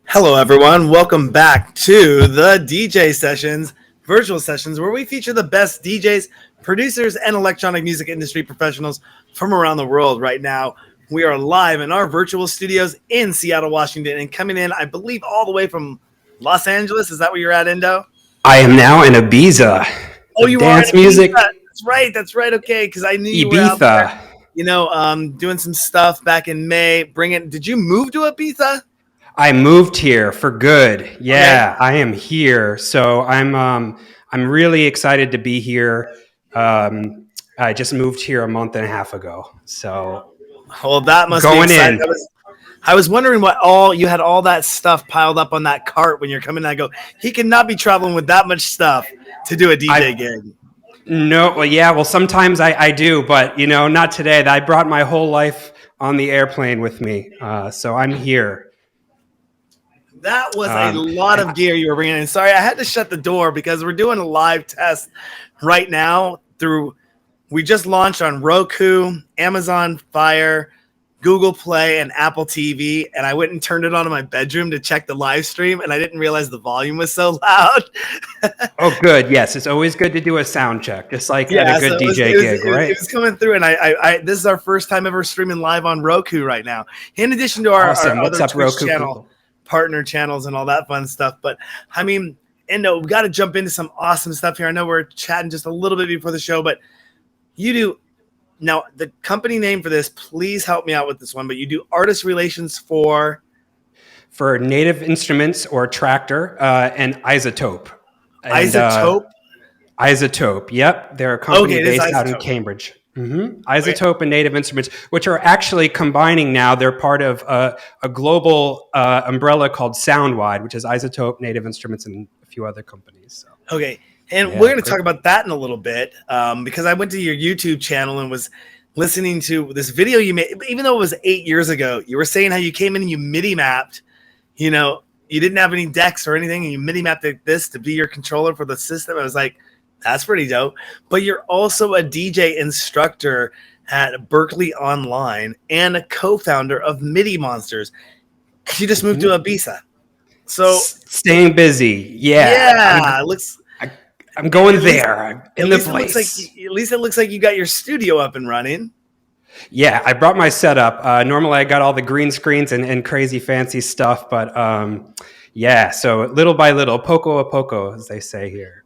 Hello, everyone. Welcome back to the DJ Sessions, virtual sessions, where we feature the best DJs, producers, and electronic music industry professionals from around the world. Right now, we are live in our virtual studios in Seattle, Washington, and coming in, I believe, all the way from Los Angeles. Is that where you're at, Endo? I am now in Ibiza, Oh, the you are in dance Ibiza. music That's right. That's right. Okay, because I knew you were out Ibiza. there. Doing some stuff back in May. Bringing. Did you move to Ibiza? I moved here for good. Okay. Yeah, I am here. So I'm really excited to be here. I just moved here a month and a half ago. So Well, that must be going exciting. in. I was wondering what all you had all that stuff piled up on that cart when you're coming in. I go, he cannot be traveling with that much stuff to do a DJ I gig. no, well, yeah, well, sometimes I do, but not today. I brought my whole life on the airplane with me, so I'm here. That was a Um, lot and of gear you were bringing in. Sorry, I had to shut the door because we're doing a live test right now through. We just launched on Roku, Amazon Fire, Google Play, and Apple TV, and I went and turned it on in my bedroom to check the live stream, and I didn't realize the volume was so loud. oh, good. Yes, it's always good to do a sound check, just like at a Yeah, so good it was, DJ it was gig, it was it right? was coming through, and this is our first time ever streaming live on Roku right now. In addition to our Awesome. What's other up, Twitch Roku channel, people? partner channels, and all that fun stuff. But I mean, and no, we got to jump into some awesome stuff here. I know we're chatting just a little bit before the show, but you do now the company name for this. Please help me out with this one. But you do artist relations for For Native Instruments or Traktor and iZotope. And iZotope. iZotope, yep. They're a company Okay, it is based out in iZotope. Cambridge. Okay. iZotope and Native Instruments, which are actually combining now. They're part of a global umbrella called Soundwide, which is iZotope, Native Instruments, and a few other companies. So, Okay. And we're yeah, going to great. talk about that in a little bit because I went to your YouTube channel and was listening to this video you made. Even though it was 8 years ago, you were saying how you came in and you MIDI mapped, you didn't have any decks or anything, and you MIDI mapped this to be your controller for the system. I was like, that's pretty dope. But you're also a DJ instructor at Berklee Online and a co-founder of MIDI Monsters. You just moved to Ibiza. So, Staying busy. Yeah, yeah, it looks I'm at going least there. I'm at in the least it looks like place. you got your studio up and running. Yeah, I brought my setup. Normally, I got all the green screens and crazy fancy stuff, but yeah. So little by little, poco a poco, as they say here.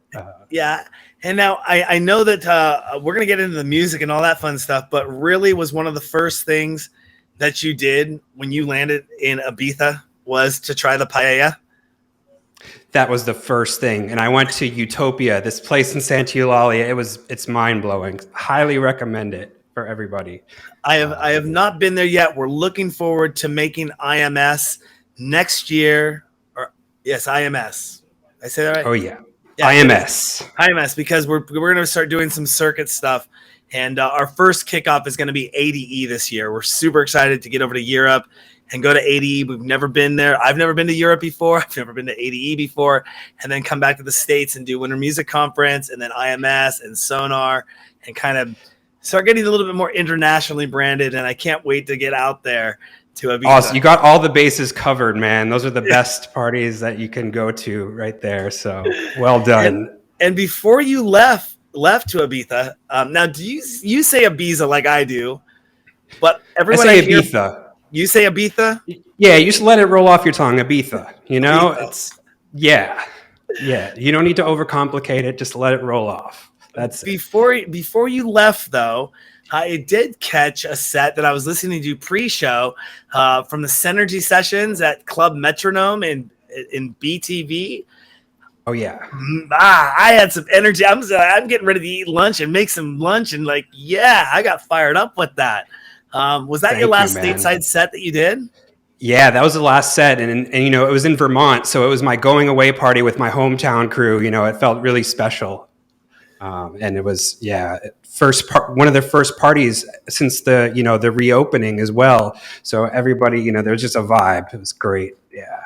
Yeah. And now I know that we're gonna get into the music and all that fun stuff, but really was one of the first things that you did when you landed in Ibiza was to try the paella. That was the first thing, and I went to Utopia, this place in Santa Eulalia. It's mind blowing. Highly recommend it for everybody. I have not been there yet. We're looking forward to making IMS next year. Or yes, IMS. I say that right? Oh yeah, Yeah, good. IMS. IMS because we're going to start doing some circuit stuff, and our first kickoff is going to be ADE this year. We're super excited to get over to Europe and go to ADE. We've never been there. I've never been to Europe before. I've never been to ADE before, and then come back to the States and do Winter Music Conference, and then IMS and Sonar, and kind of start getting a little bit more internationally branded. And I can't wait to get out there to Awesome. Ibiza. You got all the bases covered, man. Those are the best parties that you can go to right there. So well And done. and before you left to Ibiza, now do you say Ibiza like I do? But I everyone I say hear Ibiza. you say Ibiza, Yeah, you just let it roll off your tongue, Ibiza. Ibiza. It's yeah, yeah. You don't need to overcomplicate it. Just let it roll off. That's it. Before you left though, I did catch a set that I was listening to pre-show from the Synergy sessions at Club Metronome in BTV. Oh yeah. I had some energy. I'm getting ready to eat lunch and make some lunch, and like, yeah, I got fired up with that. Was that your Thank you, last man. stateside set that you did? Yeah, that was the last set, and it was in Vermont, so it was my going away party with my hometown crew. It felt really special, and it was one of the first parties since the reopening as well. So everybody, there was just a vibe. It was great. Yeah.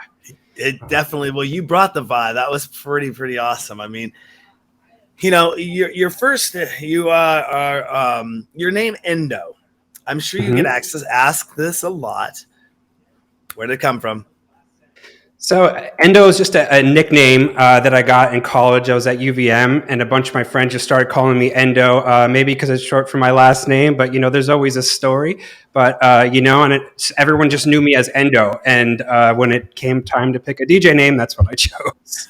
It definitely. Well, you brought the vibe. That was pretty awesome. I mean, your first you are your name Endo. I'm sure you get Mhm. asked this a lot. Where did it come from? So Endo is just a nickname that I got in college. I was at UVM, and a bunch of my friends just started calling me Endo, maybe because it's short for my last name. But there's always a story. But and everyone just knew me as Endo. And when it came time to pick a DJ name, that's what I chose.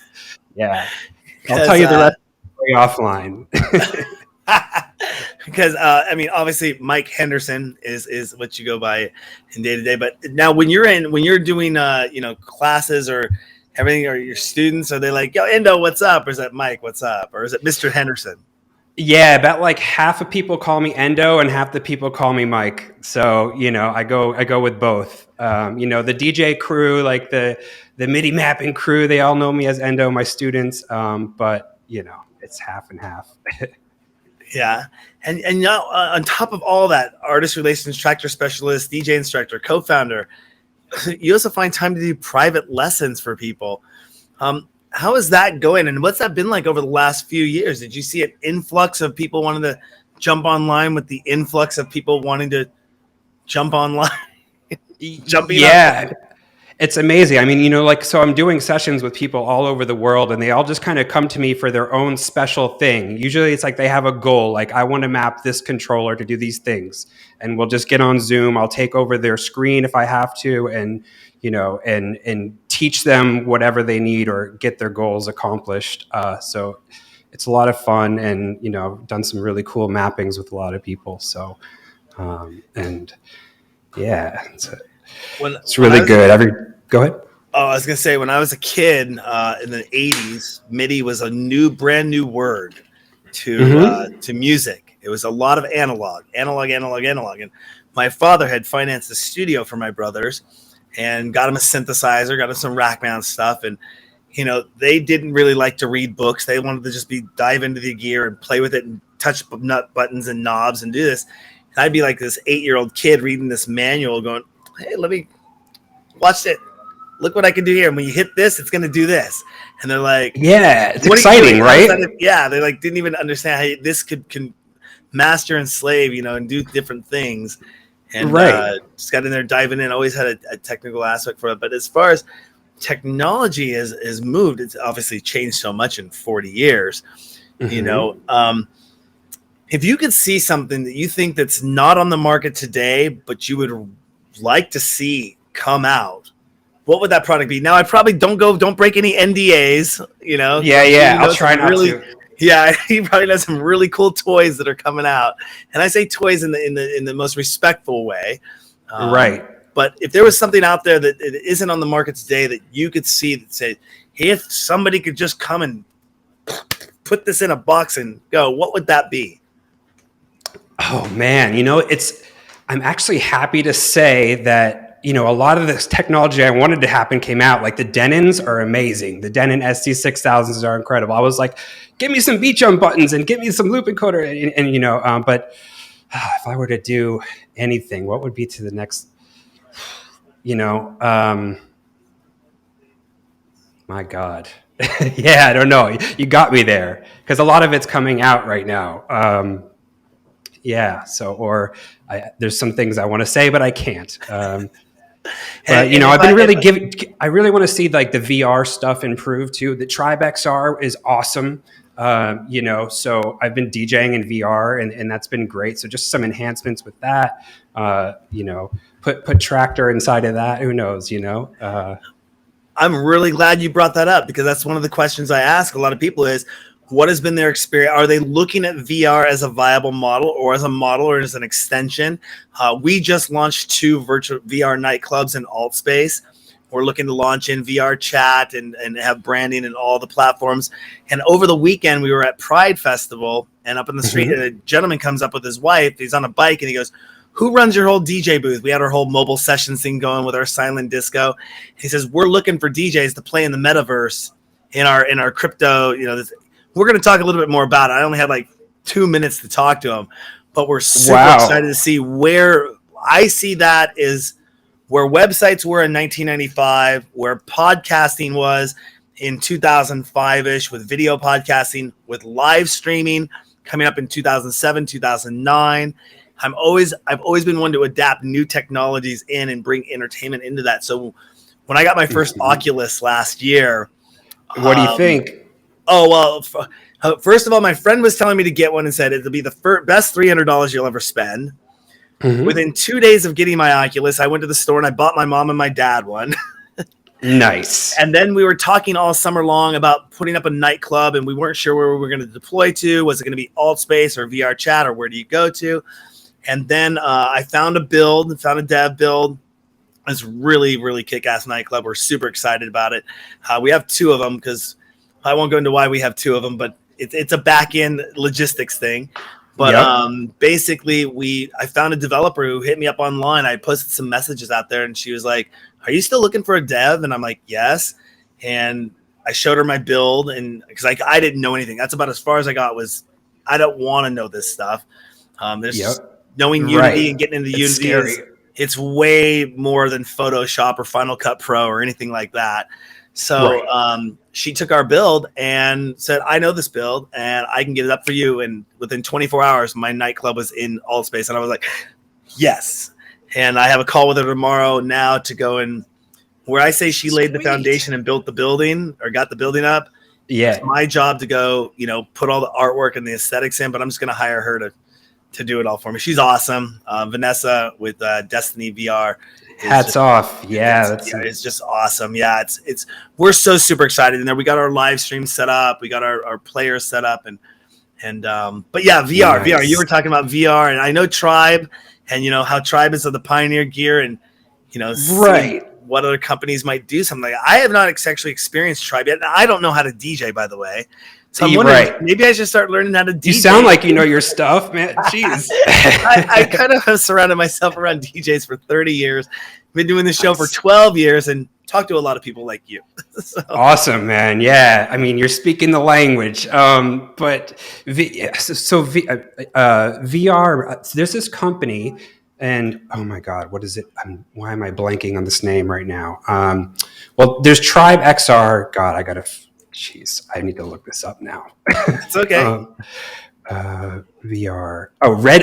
Yeah, I'll tell Because you the rest of the story offline. because I mean, obviously, Mike Henderson is what you go by in day to day. But now, when you're doing classes or everything, or your students, are they like, "Yo, Endo, what's up?" Or is that Mike, what's up? Or is it Mr. Henderson? Yeah, about like half of people call me Endo and half the people call me Mike. So, I go with both. The DJ crew, like the MIDI mapping crew, they all know me as Endo, my students. But it's half and half. Yeah, and now on top of all that, artist relations, Traktor specialist, DJ instructor, co-founder, you also find time to do private lessons for people. How is that going, and what's that been like over the last few years? Did you see an influx of people wanting to jump online with the influx of people wanting to jump online? Jumping Yeah, it's amazing. I mean, so I'm doing sessions with people all over the world, and they all just kind of come to me for their own special thing. Usually it's like they have a goal, like I want to map this controller to do these things. And we'll just get on Zoom. I'll take over their screen if I have to, and and teach them whatever they need or get their goals accomplished. So it's a lot of fun, and I've done some really cool mappings with a lot of people. So and yeah, it's really good. Go ahead. Oh, I was gonna say, when I was a kid in the '80s, MIDI was a brand new word to music. It was a lot of analog, and my father had financed a studio for my brothers, and got him a synthesizer, got him some rack mount stuff, and they didn't really like to read books. They wanted to just dive into the gear and play with it and touch nut buttons and knobs and do this. And I'd be like this 8-year-old kid reading this manual, going, "Hey, let me watch it. Look what I can do here. And when you hit this, it's going to do this." And they're like, "Yeah, it's exciting, right?" Yeah, they didn't even understand how this can master and slave, and do different things. And just got in there diving in. Always had a technical aspect for it. But as far as technology has moved, it's obviously changed so much in 40 years. If you could see something that you think that's not on the market today, but you would like to see come out, what would that product be? Now, I probably don't break any NDAs, Yeah, I'll try not to. Yeah, he probably has some really cool toys that are coming out, and I say toys in the most respectful way, right? But if there was something out there that it isn't on the market today that you could see that say, hey, if somebody could just come and put this in a box and go, what would that be? Oh man, I'm actually happy to say that a lot of this technology I wanted to happen came out. Like the Denons are amazing. The Denon ST6000s are incredible. I was like, give me some beat jump buttons and give me some loop encoder, and but if I were to do anything, what would be to the next? My God. Yeah, I don't know. You got me there, because a lot of it's coming out right now. Yeah. So, there's some things I want to say, but I can't. But I've been really I really want to see like the VR stuff improve too. The Tribe XR is awesome. So I've been DJing in VR, and that's been great. So just some enhancements with that. Put Traktor inside of that. Who knows? I'm really glad you brought that up, because that's one of the questions I ask a lot of people is, what has been their experience? Are they looking at VR as a viable model, or as a model, or as an extension? We just launched 2 virtual VR nightclubs in alt space. We're looking to launch in VR chat and have branding in all the platforms. And over the weekend, we were at Pride Festival, and up in the street, a gentleman comes up with his wife. He's on a bike, and he goes, "Who runs your whole DJ booth?" We had our whole mobile sessions thing going with our silent disco. He says, "We're looking for DJs to play in the metaverse in our crypto." We're going to talk a little bit more about it. I only had like 2 minutes to talk to him, but we're super excited to see where I see that is where websites were in 1995, where podcasting was in 2005-ish, with video podcasting, with live streaming coming up in 2007, 2009. I've always been one to adapt new technologies in and bring entertainment into that. So when I got my first Mhm. Oculus last year. What do you Um, think? oh well, first of all, my friend was telling me to get one and said it'll be the best $300 you'll ever spend. Hmm. Within 2 days of getting my Oculus, I went to the store and I bought my mom and my dad one. Nice. And then we were talking all summer long about putting up a nightclub, and we weren't sure where we were going to deploy to. Was it going to be alt space or VR chat, or where do you go to? And then I found a dev build. It's really, really kick-ass nightclub. We're super excited about it. We have two of them because I won't go into why we have two of them, but it's a back-end logistics thing. But Yep. basically, I found a developer who hit me up online. I posted some messages out there, and she was like, "Are you still looking for a dev?" And I'm like, "Yes." And I showed her my build, and because I didn't know anything. That's about as far as I got. Was I don't want to know this stuff. There's just Yep. knowing Unity and Right. getting into It's Unity scary. is it's way more than Photoshop or Final Cut Pro or anything like that. So Right. she took our build and said, "I know this build and I can get it up for you." And within 24 hours, my nightclub was in Altspace, and I was like, "Yes!" And I have a call with her tomorrow now to go and where I say she laid the Sweet. foundation and built the building or got the building up. It's Yeah. my job to go, put all the artwork and the aesthetics in, but I'm just going to hire her to do it all for me. She's awesome. Vanessa with Destiny VR is Hats just off. Yeah. That's it's just awesome. Yeah, it's we're so super excited in there. We got our live stream set up, we got our players set up, and but yeah, VR. You were nice. talking about VR, and I know Tribe, and how Tribe is of the Pioneer gear, and seeing Right. what other companies might do something like that. I have not actually experienced Tribe yet. I don't know how to DJ, by the way. So I'm wondering if Right. maybe I should start learning how to You sound DJ. like you know your stuff, man. Jeez. I kind of have surrounded myself around DJs for 30 years. Been doing this show for Nice. 12 years and talk to a lot of people like you. So, Awesome, man. Yeah, I mean, you're speaking the language. But VR. There's this company, and oh my God, what is it? Why am I blanking on this name right now? Well, there's Tribe XR. God, I gotta. Jeez, I need to look this up now. it's okay. um, VR. Oh, Red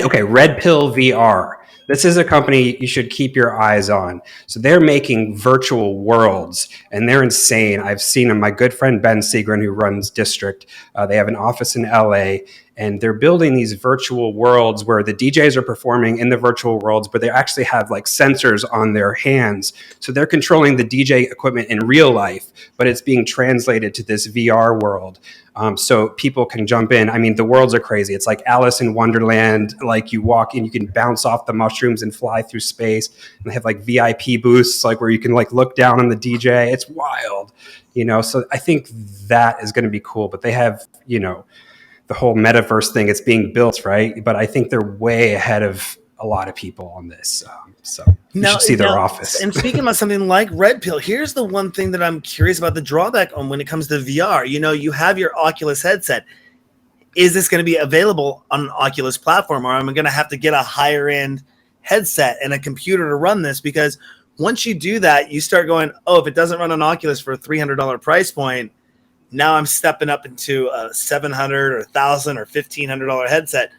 Pill VR. This is a company you should keep your eyes on. So they're making virtual worlds, and they're insane. I've seen them. My good friend Ben Segrin, who runs District, they have an office in LA, and they're building these virtual worlds where the DJs are performing in the virtual worlds, but they actually have like sensors on their hands. So they're controlling the DJ equipment in real life, but it's being translated to this VR world. So people can jump in. I mean, the worlds are crazy. It's like Alice in Wonderland. Like you walk in, you can bounce off the mushrooms and fly through space. And they have like VIP booths, like where you can like look down on the DJ. It's wild, So I think that is going to be cool. But they have, the whole metaverse thing. It's being built, right? But I think they're way ahead of a lot of people on this. So you Now, should see their now, office. and speaking about something like Red Pill, here's the one thing that I'm curious about the drawback on when it comes to VR. You have your Oculus headset. Is this going to be available on an Oculus platform, or am I going to have to get a higher end headset and a computer to run this? Because once you do that, you start going, oh, if it doesn't run on Oculus for a $300 price point, now I'm stepping up into a $700 or $1,000 or $1,500 headset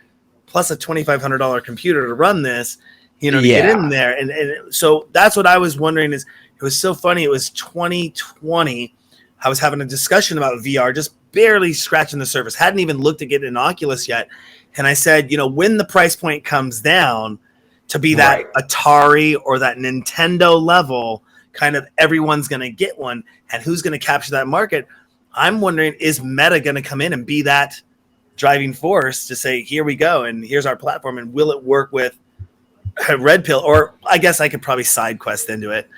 plus a $2,500 computer to run this, to get in Yeah. there. And so that's what I was wondering is it was so funny. It was 2020. I was having a discussion about VR, just barely scratching the surface. Hadn't even looked at getting an Oculus yet. And I said, when the price point comes down to be that Right. Atari or that Nintendo level, kind of everyone's going to get one. And who's going to capture that market? I'm wondering, is Meta going to come in and be that driving force to say, here we go, and here's our platform, and will it work with Red Pill? Or I guess I could probably side quest into it.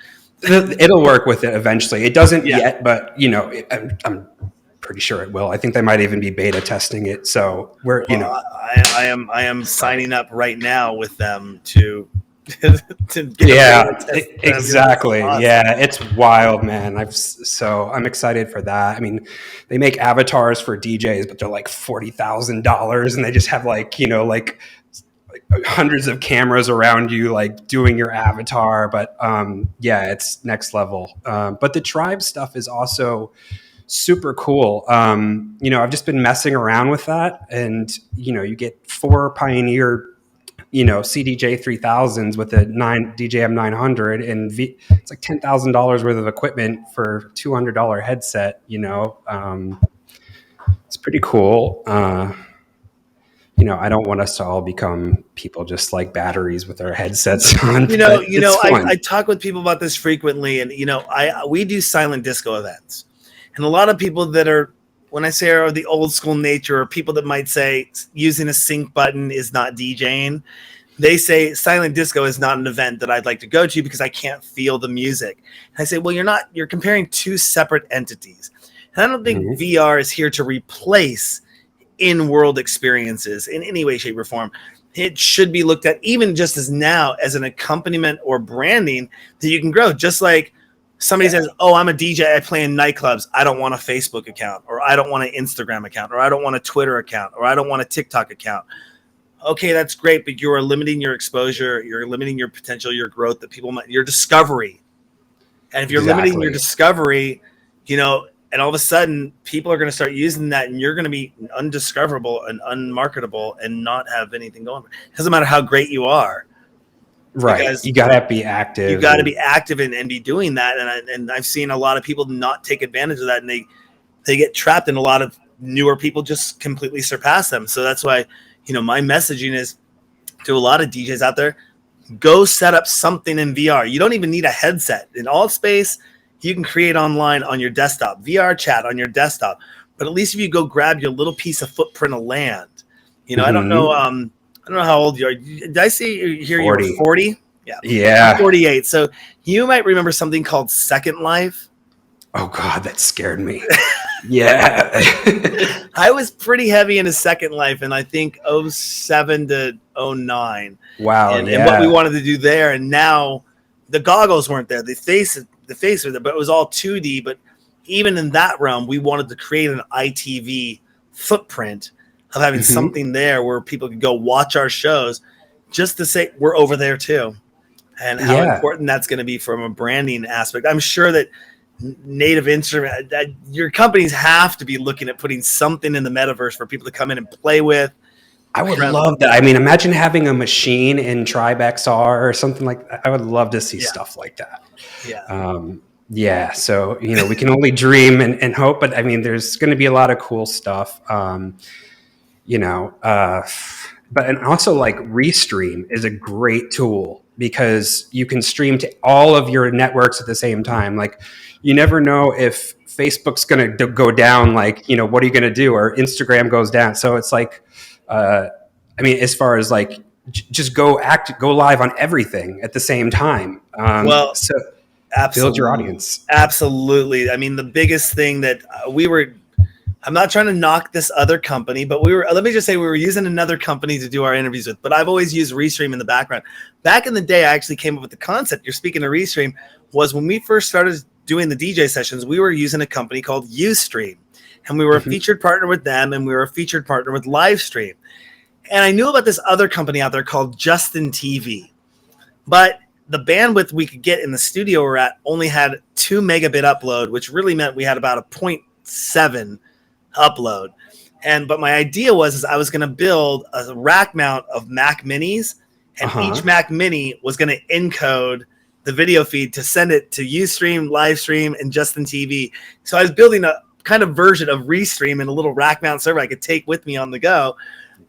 It'll work with it eventually. It doesn't Yeah. yet, but I'm pretty sure it will. I think they might even be beta testing it. So Well, I am signing up right now with them to to get yeah, a beta test. exactly. Awesome. Yeah, it's wild, man. I'm excited for that. I mean, they make avatars for DJs, but they're like $40,000, and they just have like hundreds of cameras around you, like doing your avatar. But yeah, it's next level. But the tribe stuff is also super cool. I've just been messing around with that, and you get 4 Pioneer CDJ 3000s with a DJM 900, and it's like $10,000 worth of equipment for $200 headset. It's pretty cool. I don't want us to all become people just like batteries with our headsets on. I talk with people about this frequently, and we do silent disco events, and a lot of people that are, when I say are the old school nature, or people that might say using a sync button is not DJing, they say silent disco is not an event that I'd like to go to because I can't feel the music. And I say, well, you're comparing two separate entities. And I don't think VR is here to replace in-world experiences in any way, shape, or form. It should be looked at even just as now as an accompaniment or branding that you can grow. Just like somebody says, oh, I'm a DJ, I play in nightclubs, I don't want a Facebook account, or I don't want an Instagram account, or I don't want a Twitter account, or I don't want a TikTok account. Okay, that's great, but you are limiting your exposure, you're limiting your potential, your growth, that people might, your discovery. And if you're limiting your discovery, and all of a sudden people are going to start using that, and you're going to be undiscoverable and unmarketable and not have anything going. It doesn't matter how great you are. Right. You got to be active. You got to be active and be doing that. And I've seen a lot of people not take advantage of that, and they get trapped, and a lot of newer people just completely surpass them. So that's why, my messaging is to a lot of DJs out there, go set up something in VR. You don't even need a headset. In all space, you can create online on your desktop, VR chat on your desktop. But at least if you go grab your little piece of footprint of land, I don't know how old you are. Did I see here 40. You're 40? Yeah. I'm 48. So you might remember something called Second Life. Oh God, that scared me. Yeah. I was pretty heavy into Second Life, and I think 07 to 09. Wow. And what we wanted to do there. And now the goggles weren't there. The face was there, but it was all 2D. But even in that realm, we wanted to create an ITV footprint of having something there where people could go watch our shows just to say we're over there too. And how important that's going to be from a branding aspect. I'm sure that native instrument, that your companies have to be looking at putting something in the metaverse for people to come in and play with. I would love that. I mean, imagine having a machine in TribeXR or something like that. I would love to see stuff like that. Yeah. So, we can only dream and hope, but I mean, there's going to be a lot of cool stuff. And also like Restream is a great tool because you can stream to all of your networks at the same time. Like, you never know if Facebook's going to go down, like, what are you going to do? Or Instagram goes down. So it's like, as far as like, just go live on everything at the same time. So build your audience. Absolutely. I mean, the biggest thing that I'm not trying to knock this other company, but let me just say we were using another company to do our interviews with, but I've always used Restream in the background. Back in the day, I actually came up with the concept. You're speaking of Restream, was when we first started doing the DJ sessions, we were using a company called Ustream, and we were a featured partner with them, and we were a featured partner with Livestream. And I knew about this other company out there called Justin TV, but the bandwidth we could get in the studio we're at only had 2 megabit upload, which really meant we had about a 0.7 upload. But my idea was I was going to build a rack mount of Mac Minis, and each Mac Mini was going to encode the video feed to send it to Ustream, Livestream, and Justin TV. So I was building a kind of version of Restream in a little rack mount server I could take with me on the go.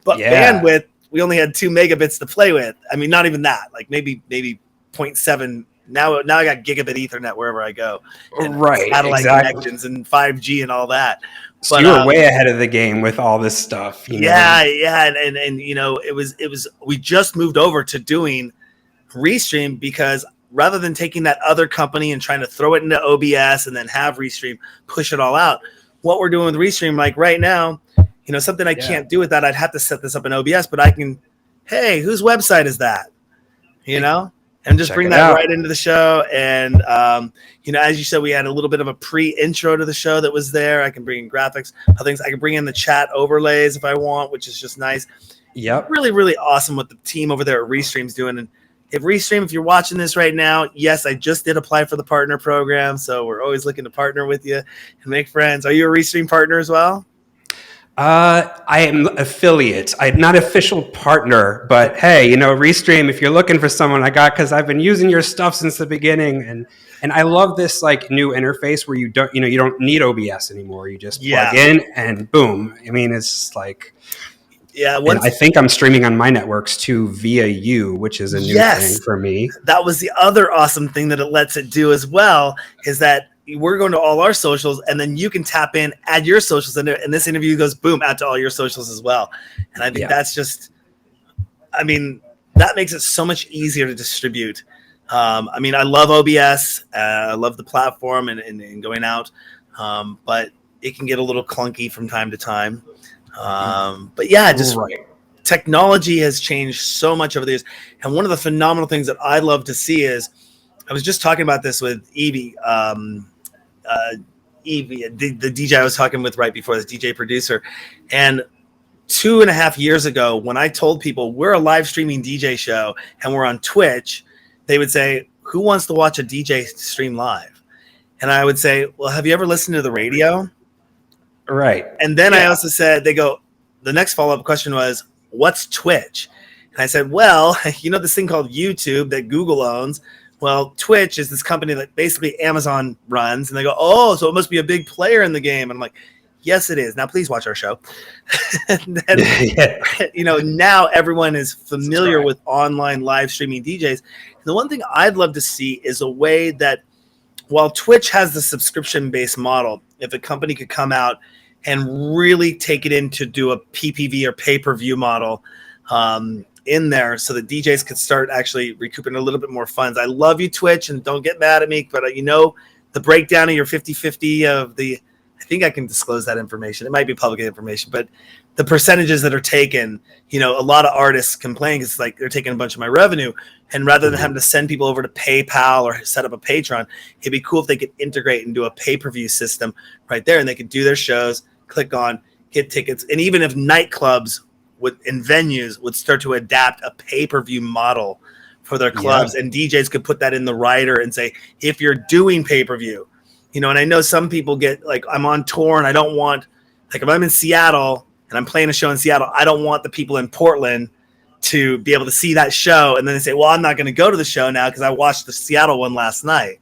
But bandwidth, we only had 2 megabits to play with. I mean, not even that, like maybe 0.7. Now I got gigabit Ethernet wherever I go. Right. Satellite connections and 5G and all that. So you were way ahead of the game with all this stuff. Yeah. And it was, we just moved over to doing Restream because rather than taking that other company and trying to throw it into OBS and then have Restream push it all out, what we're doing with Restream, like right now, something I can't do with that, I'd have to set this up in OBS, but I can, hey, whose website is that? And just bring that right into the show. And, as you said, we had a little bit of a pre-intro to the show that was there. I can bring in graphics, other things. I can bring in the chat overlays if I want, which is just nice. Yep. Really, really awesome what the team over there at Restream's doing. And if Restream, if you're watching this right now, yes, I just did apply for the partner program. So we're always looking to partner with you and make friends. Are you a Restream partner as well? I am affiliate. I'm not official partner, but hey, Restream, if you're looking for someone, I got, because I've been using your stuff since the beginning, and I love this like new interface where you don't need OBS anymore. You just plug in and boom. I mean, it's just like, and I think I'm streaming on my networks too via you, which is a new thing for me. That was the other awesome thing that it lets it do as well, is that we're going to all our socials, and then you can tap in, add your socials in there, and this interview goes boom, add to all your socials as well. And I think that's just, I mean, that makes it so much easier to distribute. I mean, I love OBS, I love the platform and going out, but it can get a little clunky from time to time. But yeah, just technology has changed so much over the years. And one of the phenomenal things that I love to see is, I was just talking about this with Evie, the DJ I was talking with right before this, DJ producer. And 2.5 years ago, when I told people we're a live streaming DJ show and we're on Twitch, they would say, who wants to watch a DJ stream live? And I would say, well, have you ever listened to the radio? Right. And then I also said, the next follow-up question was, what's Twitch? And I said, well, this thing called YouTube that Google owns. Well, Twitch is this company that basically Amazon runs. And they go, oh, so it must be a big player in the game. And I'm like, yes, it is. Now, please watch our show. And then, now everyone is familiar with online live streaming DJs. And the one thing I'd love to see is a way that, while Twitch has the subscription-based model, if a company could come out and really take it in to do a PPV or pay-per-view model in there, so that DJs could start actually recouping a little bit more funds. I love you, Twitch, and don't get mad at me, but the breakdown of your 50-50 of the, I think I can disclose that information. It might be public information, but the percentages that are taken, a lot of artists complain. It's like they're taking a bunch of my revenue. And rather than having to send people over to PayPal or set up a Patreon, it'd be cool if they could integrate and do a pay-per-view system right there. And they could do their shows, click on, get tickets. And even if nightclubs and venues would start to adapt a pay-per-view model for their clubs, and DJs could put that in the rider and say, if you're doing pay-per-view, and I know some people get like, I'm on tour and I don't want, like if I'm in Seattle and I'm playing a show in Seattle, I don't want the people in Portland to be able to see that show. And then they say, well, I'm not going to go to the show now because I watched the Seattle one last night.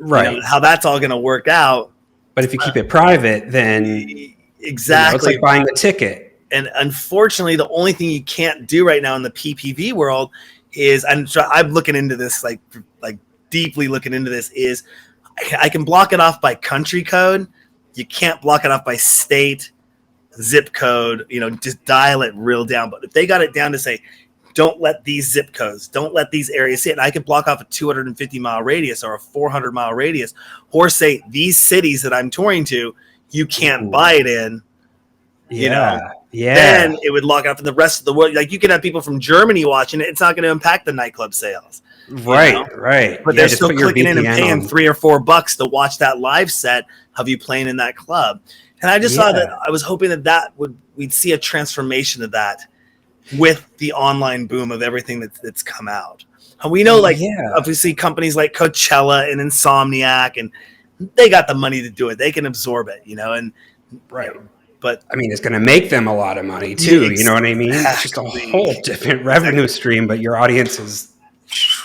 Right. How that's all going to work out. But if you keep it private, then exactly, it's like buying the ticket. And unfortunately, the only thing you can't do right now in the PPV world is, I'm looking into this, like deeply looking into this, is I can block it off by country code. You can't block it off by state, zip code, just dial it real down. But if they got it down to say, don't let these zip codes, don't let these areas see it, and I could block off a 250-mile radius or a 400-mile radius, or say these cities that I'm touring to, you can't buy it in, then it would lock out for the rest of the world. Like you could have people from Germany watching it. It's not going to impact the nightclub sales. Right. But they're still clicking in and paying $3 or $4 to watch that live set of you playing in that club. And I just thought that I was hoping that we'd see a transformation of that with the online boom of everything that's come out. And we know, obviously, companies like Coachella and Insomniac, and they got the money to do it. They can absorb it, But I mean, it's going to make them a lot of money too. You know what I mean? It's just a whole different revenue stream, but your audience is,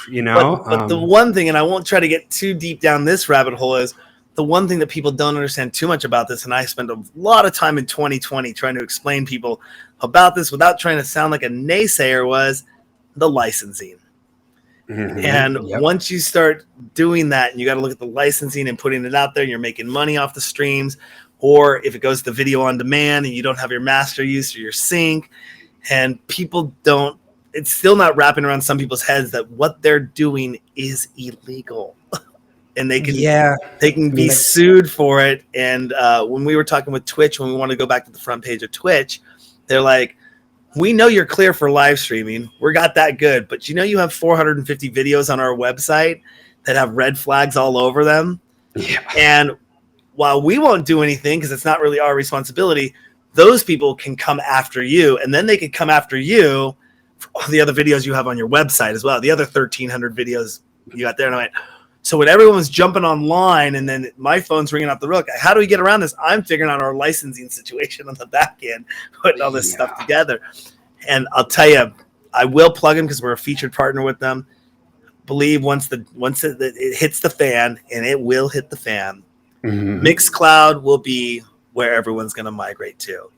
But the one thing, and I won't try to get too deep down this rabbit hole, is the one thing that people don't understand too much about this, and I spent a lot of time in 2020 trying to explain people about this without trying to sound like a naysayer, was the licensing. And once you start doing that, and you got to look at the licensing and putting it out there, and you're making money off the streams, or if it goes to video on demand and you don't have your master use or your sync, and people don't, it's still not wrapping around some people's heads that what they're doing is illegal. And they can be sued for it. And when we were talking with Twitch, when we want to go back to the front page of Twitch, they're like, we know you're clear for live streaming. We got that good. But you have 450 videos on our website that have red flags all over them. Yeah. And while we won't do anything because it's not really our responsibility, those people can come after you. And then they can come after you for all the other videos you have on your website as well. The other 1,300 videos you got there. And I went, So when everyone was jumping online and then my phone's ringing off the hook, how do we get around this? I'm figuring out our licensing situation on the back end, putting all this stuff together. And I'll tell you, I will plug them because we're a featured partner with them. Believe once it hits the fan, and it will hit the fan, Mixcloud will be where everyone's going to migrate to.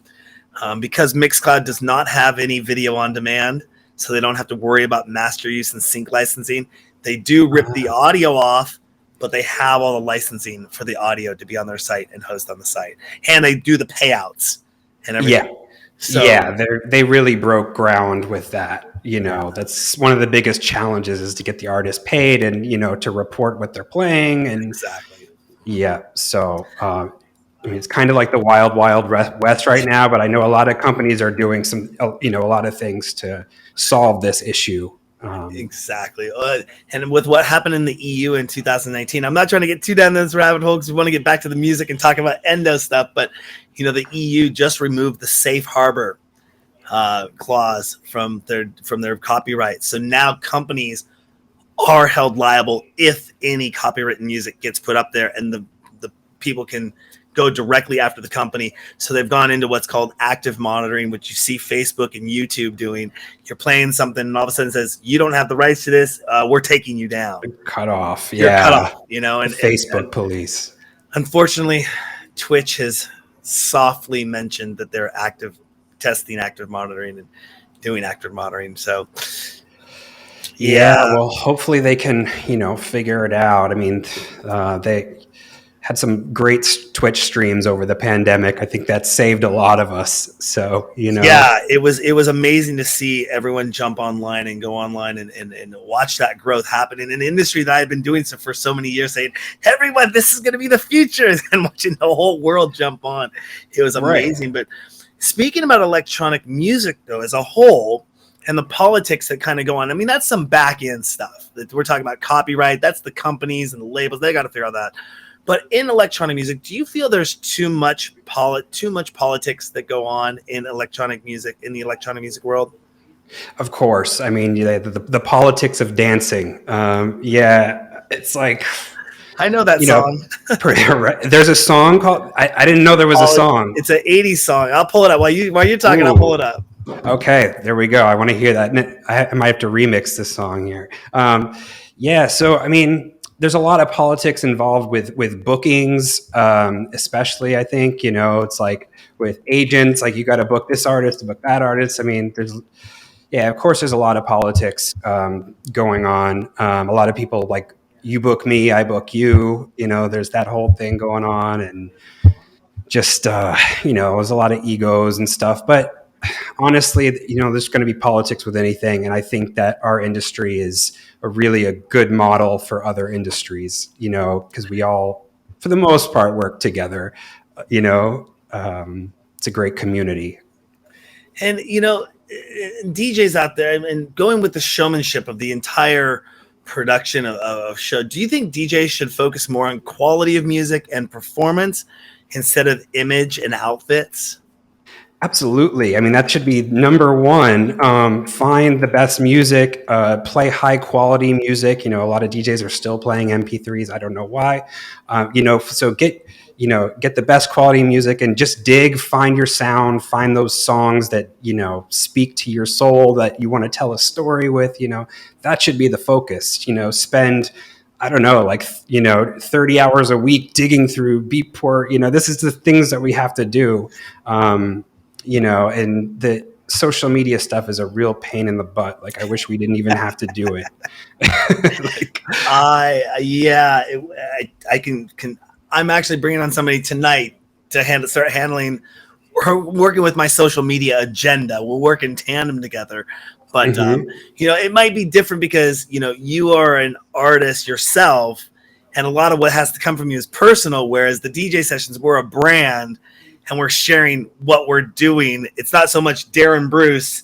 Because Mixcloud does not have any video on demand, so they don't have to worry about master use and sync licensing. They do rip the audio off, but they have all the licensing for the audio to be on their site and host on the site. And they do the payouts and everything. Yeah. So, they really broke ground with that. That's one of the biggest challenges is to get the artist paid and, to report what they're playing. And exactly. Yeah. So, it's kind of like the wild west right now, but I know a lot of companies are doing a lot of things to solve this issue. Exactly. And with what happened in the EU in 2019, I'm not trying to get too down this rabbit hole because we want to get back to the music and talk about ENDO stuff. But, the EU just removed the safe harbor clause from their copyright. So now companies are held liable if any copywritten music gets put up there, and the people can go directly after the company. So they've gone into what's called active monitoring, which you see Facebook and YouTube doing. You're playing something and all of a sudden it says, you don't have the rights to this. We're taking you down. Cut off. You're cut off, and Facebook police. Unfortunately, Twitch has softly mentioned that they're testing active monitoring and doing active monitoring. So well, hopefully they can, figure it out. I mean, they had some great Twitch streams over the pandemic. I think that saved a lot of us. So, Yeah, it was amazing to see everyone jump online and go online and watch that growth happen in an industry that I've been doing so for so many years, saying, everyone, this is going to be the future. And watching the whole world jump on. It was amazing. Right. But speaking about electronic music, though, as a whole, and the politics that kind of go on, I mean, that's some back end stuff that we're talking about. Copyright, that's the companies and the labels. They got to figure out that. But in electronic music, do you feel there's too much politics that go on in electronic music, in the electronic music world? Of course. I mean, the politics of dancing. It's like, I know that song. There's a song called, I didn't know there was a song. It's an 80s song. I'll pull it up. While you're talking, I'll pull it up. Okay, there we go. I want to hear that. I might have to remix this song here. So, I mean, there's a lot of politics involved with bookings, especially, I think, it's like with agents, like you got to book this artist to book that artist. I mean, of course, there's a lot of politics going on. A lot of people like, you book me, I book you, there's that whole thing going on. And just, there's a lot of egos and stuff. But honestly, there's going to be politics with anything. And I think that our industry is really a good model for other industries, because we all, for the most part, work together. It's a great community. And, DJs out there, and going with the showmanship of the entire production of show, do you think DJs should focus more on quality of music and performance instead of image and outfits? Absolutely. I mean, that should be number one. Find the best music, play high quality music. A lot of DJs are still playing MP3s. I don't know why. So get the best quality music and just find your sound, find those songs that, speak to your soul, that you want to tell a story with, that should be the focus. Spend, I don't know, 30 hours a week digging through Beatport. This is the things that we have to do. And the social media stuff is a real pain in the butt. Like, I wish we didn't even have to do it. I'm actually bringing on somebody tonight to start handling, working with my social media agenda. We'll work in tandem together. But, it might be different because, you are an artist yourself, and a lot of what has to come from you is personal, whereas the DJ sessions, we're a brand, and we're sharing what we're doing. It's not so much Darren Bruce.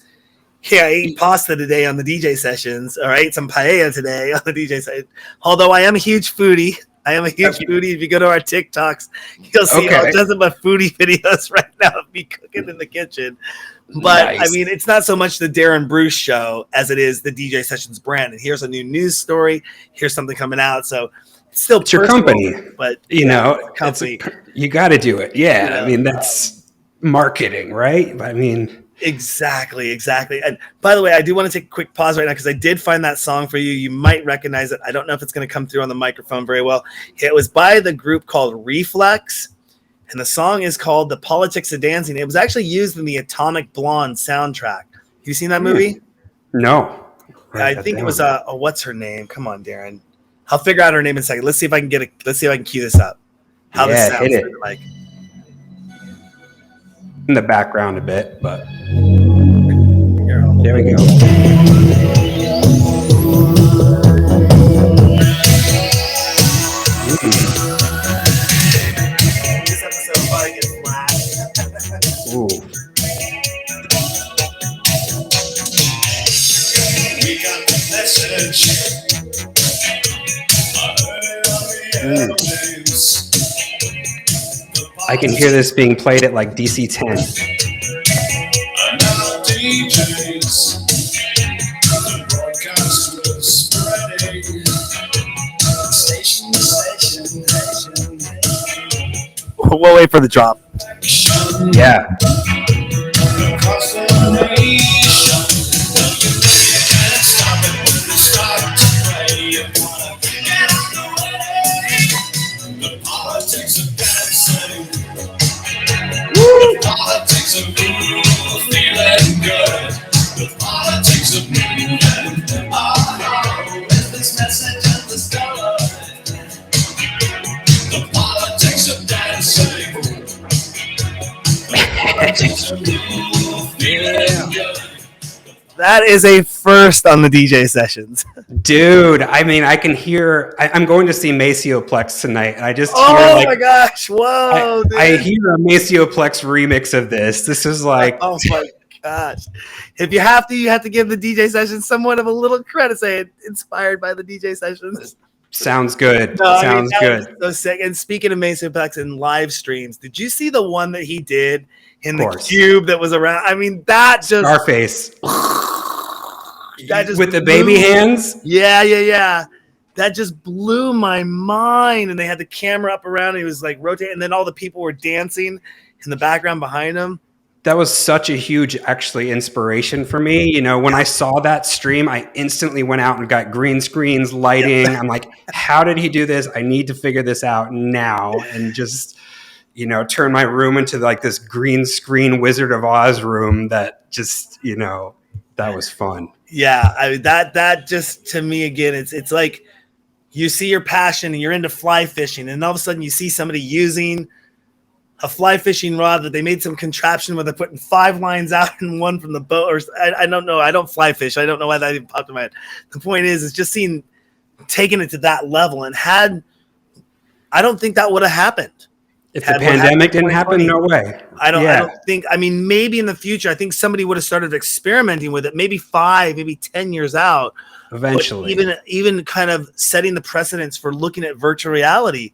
Yeah, I ate pasta today on the DJ sessions, or I ate some paella today on the DJ session. Although I am a huge foodie. Foodie. If you go to our TikToks, you'll see nothing but foodie videos right now of me cooking in the kitchen. But nice. I mean, it's not so much the Darren Bruce show as it is the DJ Sessions brand. And here's a new news story. Here's something coming out. So, It's still It's your personal, company, but you know, company. you got to do it. Yeah. You know, I mean, that's marketing, right? I mean, exactly. And by the way, I do want to take a quick pause right now because I did find that song for you. You might recognize it. I don't know if it's going to come through on the microphone very well. It was by the group called Reflex, and the song is called "The Politics of Dancing." It was actually used in the Atomic Blonde soundtrack. You seen that movie? no. I Write that think it down. was what's her name? Come on, Darren. I'll figure out her name in a second. Let's see if I can let's see if I can cue this up. How this Yeah, hit sounds it through the mic. in the background a bit, but Here, there we go. This episode probably gets flat. Ooh. We got the message. I heard it on the airwaves. I can hear this being played at like DC 10. And now DJs, the broadcast was spreading. Station to station, We'll wait for the drop. action Yeah. across the nation. You can't stop it when they start to play. You wanna get out the way. The politics of dancing. The politics of feeling good. The politics of moving. Oh, with this message of the story. The politics of dancing. The politics of feeling good. That is a first on the DJ sessions. Dude, I mean, I can hear. I'm going to see Macioplex tonight, and I just hear Oh like my gosh! Whoa! I dude. hear a Macioplex remix of this. This is like, Oh my gosh! If you have to give the DJ sessions somewhat of a little credit. Say it inspired by the DJ sessions. sounds good. No, I mean, Sounds that good. was so sick. And speaking of Mason Plex and live streams, did you see the one that he did in the course. cube that was around? I mean, that just Scarface that just with the blew- baby hands. Yeah. That just blew my mind. And they had the camera up around. And he was like rotating, and then all the people were dancing in the background behind him. That was such a huge, actually, inspiration for me. You know, when I saw that stream, I instantly went out and got green screens, lighting. I'm like, how did he do this? I need to figure this out now, and just, you know, turn my room into like this green screen Wizard of Oz room. That just, you know, that was fun. Yeah, I mean, that just, to me, again, it's like you see your passion and you're into fly fishing, and all of a sudden you see somebody using a fly fishing rod that they made some contraption where they're putting 5 lines out and one from the boat. Or I don't know. I don't fly fish. I don't know why that even popped in my head. The point is just taking it to that level, and I don't think that would have happened. If the pandemic didn't happen, no way. I don't think, I mean, maybe in the future, I think somebody would have started experimenting with it, maybe 5, maybe 10 years out. Eventually. Even kind of setting the precedence for looking at virtual reality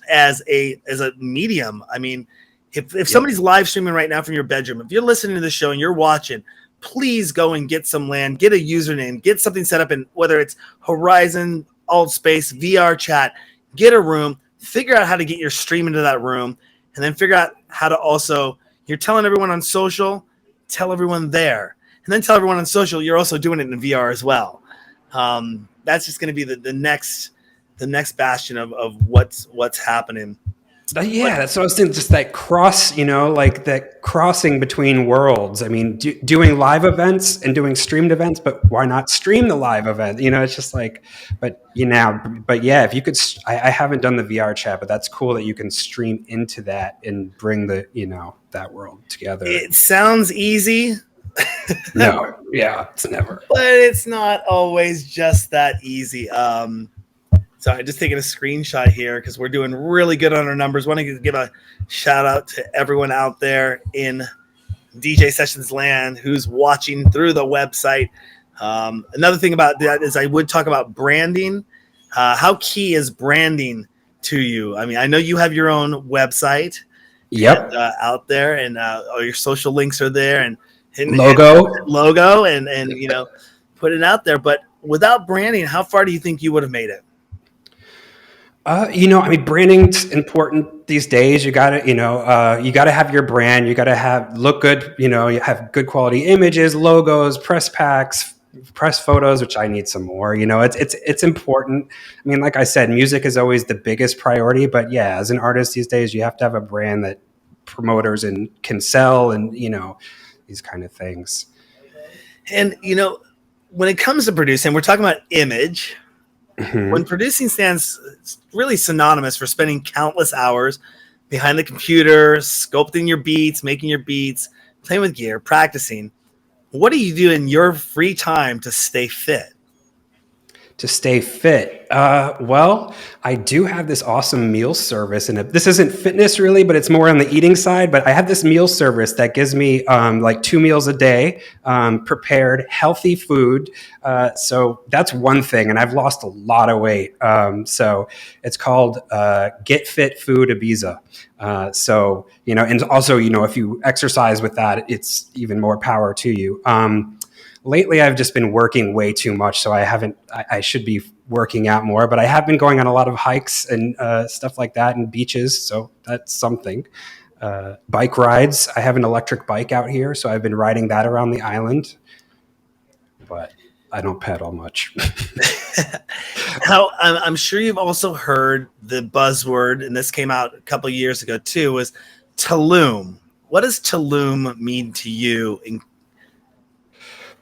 as a medium. I mean, if somebody's live streaming right now from your bedroom, if you're listening to the show and you're watching, please go and get some land, get a username, get something set up in, whether it's Horizon, Altspace, VR chat, get a room, figure out how to get your stream into that room, and then figure out how to also, you're telling everyone on social, tell everyone there, and then tell everyone on social you're also doing it in VR as well. That's just going to be the next bastion of what's happening. Yeah, that's what I was thinking. Just that like that crossing between worlds. I mean, doing live events and doing streamed events, but why not stream the live event? You know, it's just like, but yeah, if you could, I haven't done the VR chat, but that's cool that you can stream into that and bring that world together. It sounds easy. No, yeah, it's never. But it's not always just that easy. So I'm just taking a screenshot here because we're doing really good on our numbers. Want to give a shout out to everyone out there in DJ Sessions land who's watching through the website. Another thing about that is I would talk about branding. How key is branding to you? I mean, I know you have your own website. Yep. Out there, and all your social links are there, and logo, and put it out there. But without branding, how far do you think you would have made it? I mean, branding's important these days. You gotta, you gotta have your brand. You gotta look good. You have good quality images, logos, press packs, press photos, which I need some more. It's important. I mean, like I said, music is always the biggest priority. But yeah, as an artist these days, you have to have a brand that promoters and can sell, and these kind of things. And when it comes to producing, we're talking about image. Mhm. When producing stands, it's really synonymous for spending countless hours behind the computer, sculpting your beats, making your beats, playing with gear, practicing. What do you do in your free time to stay fit? To stay fit, well, I do have this awesome meal service, and this isn't fitness really, but it's more on the eating side. But I have this meal service that gives me like 2 meals a day, prepared healthy food. So that's one thing, and I've lost a lot of weight. So it's called Get Fit Food Ibiza. And also, if you exercise with that, it's even more power to you. Lately, I've just been working way too much, so I should be working out more, but I have been going on a lot of hikes and stuff like that, and beaches, so that's something. Bike rides. I have an electric bike out here, so I've been riding that around the island, but I don't pedal much. I'm sure you've also heard the buzzword, and this came out a couple of years ago too, was Tulum. What does Tulum mean to you?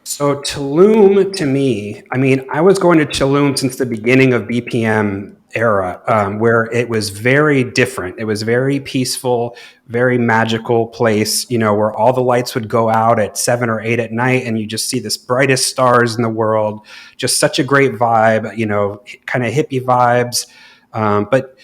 So Tulum, to me, I mean, I was going to Tulum since the beginning of BPM era, where it was very different. It was very peaceful, very magical place, where all the lights would go out at 7 or 8 at night, and you just see this brightest stars in the world. Just such a great vibe, kind of hippie vibes. But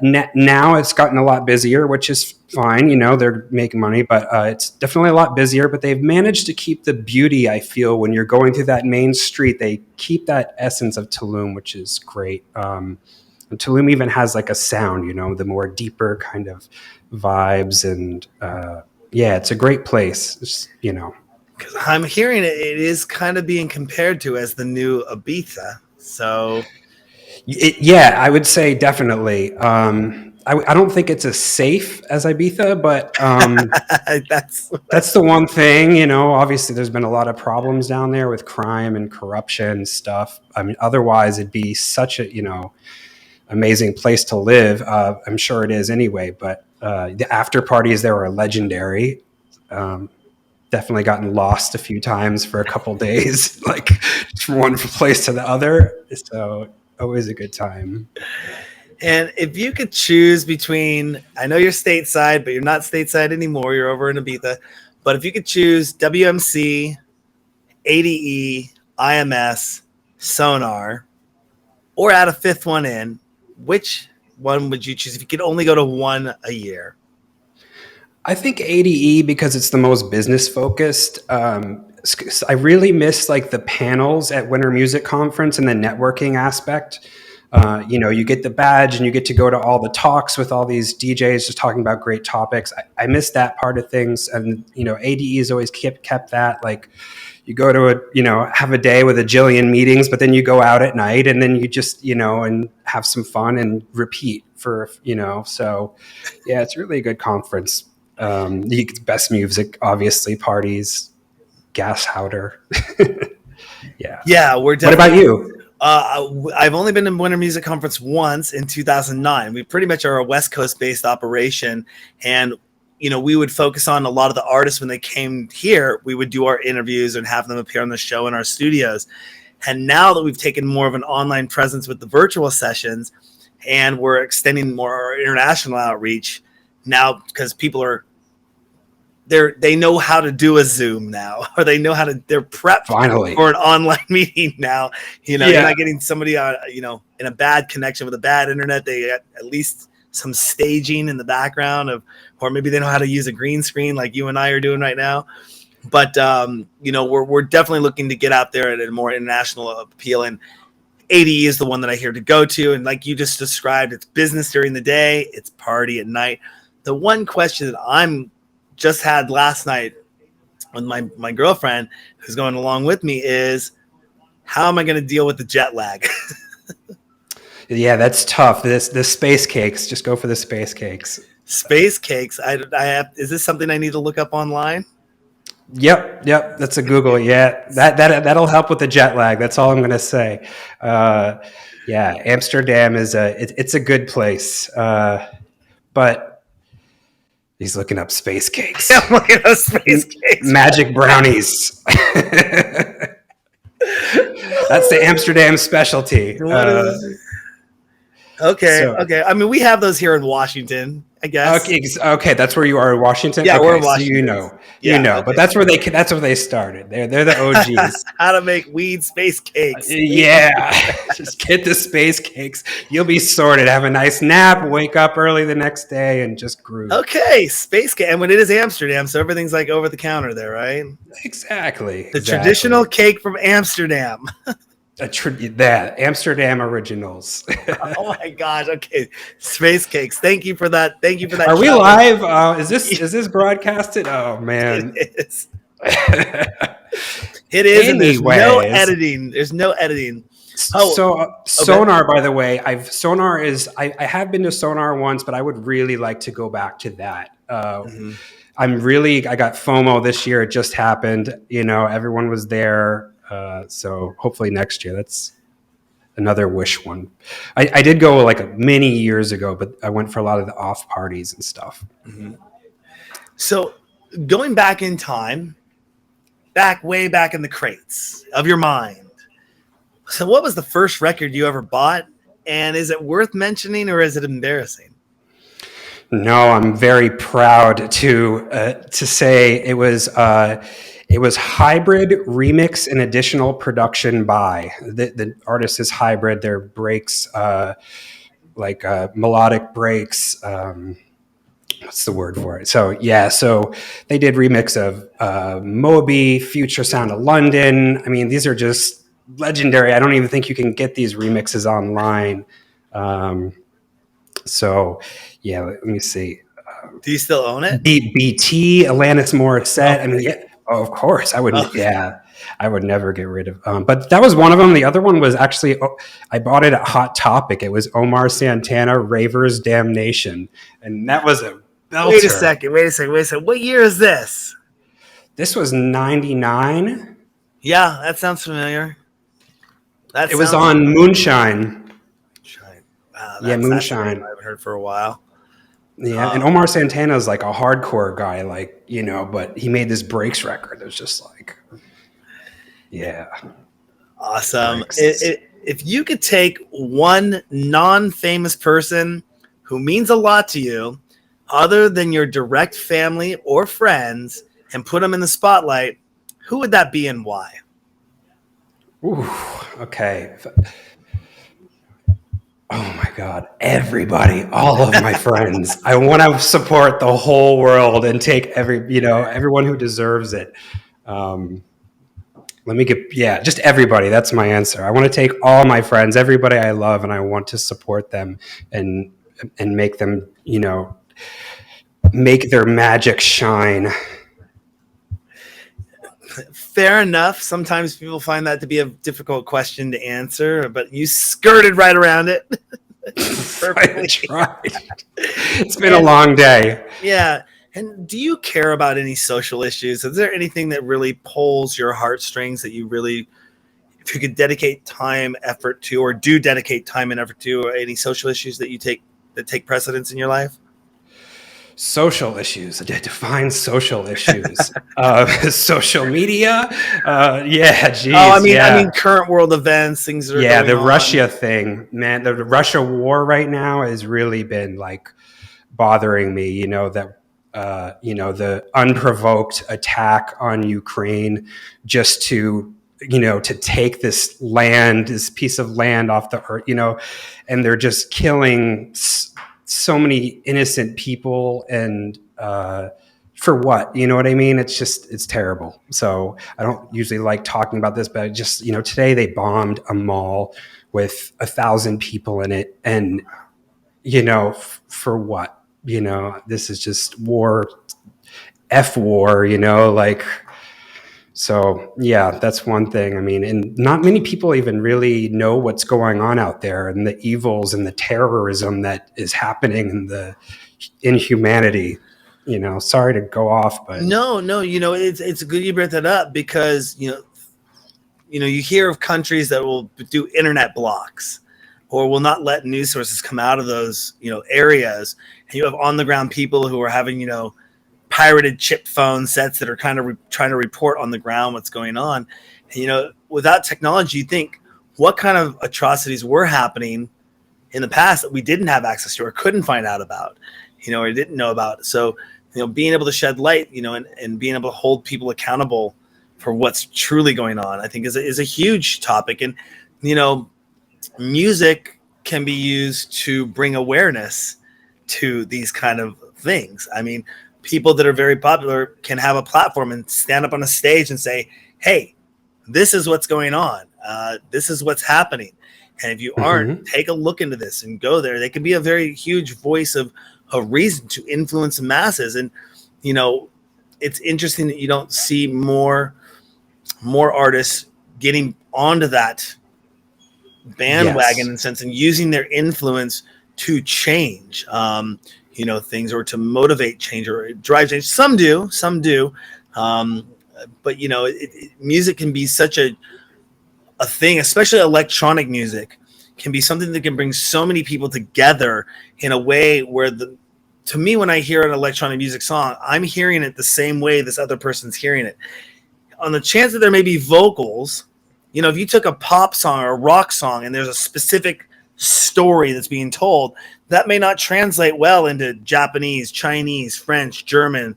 now it's gotten a lot busier, which is fine. They're making money, but it's definitely a lot busier. But they've managed to keep the beauty, I feel, when you're going through that main street. They keep that essence of Tulum, which is great. And Tulum even has like a sound, the more deeper kind of vibes. And yeah, it's a great place, Because I'm hearing it is kind of being compared to as the new Ibiza. So yeah, I would say definitely. I don't think it's as safe as Ibiza, but that's the one thing. Obviously, there's been a lot of problems down there with crime and corruption and stuff. I mean, otherwise, it'd be such a amazing place to live. I'm sure it is anyway. But the after parties there are legendary. Definitely gotten lost a few times for a couple days, like from one place to the other. So always a good time. And if you could choose between, I know you're stateside, but you're not stateside anymore. You're over in Ibiza. But if you could choose WMC, ADE, IMS, Sonar, or add a fifth one in, which one would you choose if you could only go to one a year? I think ADE, because it's the most business focused. I really miss like the panels at Winter Music Conference and the networking aspect. You get the badge and you get to go to all the talks with all these DJs just talking about great topics. I miss that part of things. And, ADE has always kept that. Like you go to have a day with a jillion meetings, but then you go out at night and then you just, and have some fun and repeat for, so yeah, it's really a good conference. Best music, obviously, parties, gas howder. Yeah, we're definitely. What about you? I've only been to Winter Music Conference once in 2009. We pretty much are a West Coast based operation, and we would focus on a lot of the artists when they came here. We would do our interviews and have them appear on the show in our studios. And now that we've taken more of an online presence with the virtual sessions, and we're extending more our international outreach now, because people they know how to do a Zoom now, or they're prepped Finally for an online meeting now. You're not getting somebody in a bad connection with a bad internet. They got at least some staging in the background or maybe they know how to use a green screen like you and I are doing right now. But we're definitely looking to get out there at a more international appeal, and ADE is the one that I hear to go to. And like you just described, it's business during the day, it's party at night. The one question that I'm just had last night with my girlfriend who's going along with me is, how am I going to deal with the jet lag? Yeah, that's tough. The space cakes. Just go for the space cakes. Space cakes. I have. Is this something I need to look up online? Yep. That's a Google. Yeah, that'll help with the jet lag. That's all I'm gonna say. Yeah, Amsterdam is it's a good place, but he's looking up space cakes, Yeah, look at those space cakes. magic brownies. That's the Amsterdam specialty. What is? Okay. So- Okay. I mean, we have those here in Washington, I guess. Okay, that's where you are in Washington. Yeah, okay, we're in so Washington. you know, Yeah, okay. but that's where they started. They're the OGs. How to make weed space cakes. Yeah, just get the space cakes. You'll be sorted. Have a nice nap. Wake up early the next day and just groove. Okay, space cake. And when it is Amsterdam, so everything's like over the counter there, right? Exactly. The traditional cake from Amsterdam. That Amsterdam originals. Oh my gosh. Okay, space cakes. Thank you for that. Thank you for that. Are we challenge. live? Is this broadcasted? Oh man. It is. It is. And there's no Anyways. editing. There's no editing. Sonar, by the way, I have been to Sonar once, but I would really like to go back to that. I got FOMO this year. It just happened. Everyone was there. So hopefully next year. That's another wish one. I did go like many years ago, but I went for a lot of the off parties and stuff. So going back in time, way back in the crates of your mind. So what was the first record you ever bought? And is it worth mentioning or is it embarrassing? No, I'm very proud to say it was Hybrid Remix and Additional Production by the artist is Hybrid. Their breaks, melodic breaks. What's the word for it? So they did remix of Moby, Future Sound of London. I mean, these are just legendary. I don't even think you can get these remixes online. Let me see. Do you still own it? BT, Alanis Morissette. Oh, I mean, yeah, of course, I would. Yeah, I would never get rid of. But that was one of them. The other one was actually I bought it at Hot Topic. It was Omar Santana, "Raver's Damnation," and that was a belter. Wait a second. What year is this? This was '99. Yeah, that sounds familiar. It was on Moonshine. Wow, Yeah, Moonshine. I haven't heard for a while. Yeah, and Omar Santana is like a hardcore guy, but he made this breaks record. It was just like, yeah. Awesome. If you could take one non-famous person who means a lot to you, other than your direct family or friends, and put them in the spotlight, who would that be and why? Ooh, okay. Oh my God, everybody, all of my friends. I want to support the whole world and take everyone who deserves it. Just everybody. That's my answer. I want to take all my friends, everybody I love, and I want to support them and make them, make their magic shine. Fair enough. Sometimes people find that to be a difficult question to answer, but you skirted right around it. I tried. It's been a long day. Yeah. And do you care about any social issues? Is there anything that really pulls your heartstrings that you really, if you could dedicate time, effort to, or do dedicate time and effort to, or any social issues that take precedence in your life? Social issues. Define social issues. Social media. Geez. I mean, current world events, things that are going the on. Russia thing, man. The Russia war right now has really been like bothering me. The unprovoked attack on Ukraine just to take this piece of land off the earth, and they're just killing so many innocent people, and for what? You know what I mean? It's terrible. So I don't usually like talking about this, but today they bombed a mall with 1,000 people in it, and for what? This is just war, war. So yeah, that's one thing. I mean, and not many people even really know what's going on out there and the evils and the terrorism that is happening and the inhumanity. Sorry to go off, but No, it's good you brought that up because you hear of countries that will do internet blocks or will not let news sources come out of those areas, and you have on the ground people who are having pirated chip phone sets that are kind of trying to report on the ground what's going on. And, without technology, you think what kind of atrocities were happening in the past that we didn't have access to or couldn't find out about, or didn't know about. So, being able to shed light, and being able to hold people accountable for what's truly going on, I think is a huge topic. And, music can be used to bring awareness to these kind of things. I mean, people that are very popular can have a platform and stand up on a stage and say, hey, this is what's going on. This is what's happening. And if you aren't, take a look into this and go there. They can be a very huge voice of reason to influence the masses. And, it's interesting that you don't see more artists getting onto that bandwagon in a sense and using their influence to change, things or to motivate change or drive change. Some do. But, music can be such a thing, especially electronic music can be something that can bring so many people together in a way where to me, when I hear an electronic music song, I'm hearing it the same way this other person's hearing it. On the chance that there may be vocals, if you took a pop song or a rock song and there's a specific story that's being told, that may not translate well into Japanese, Chinese, French, German,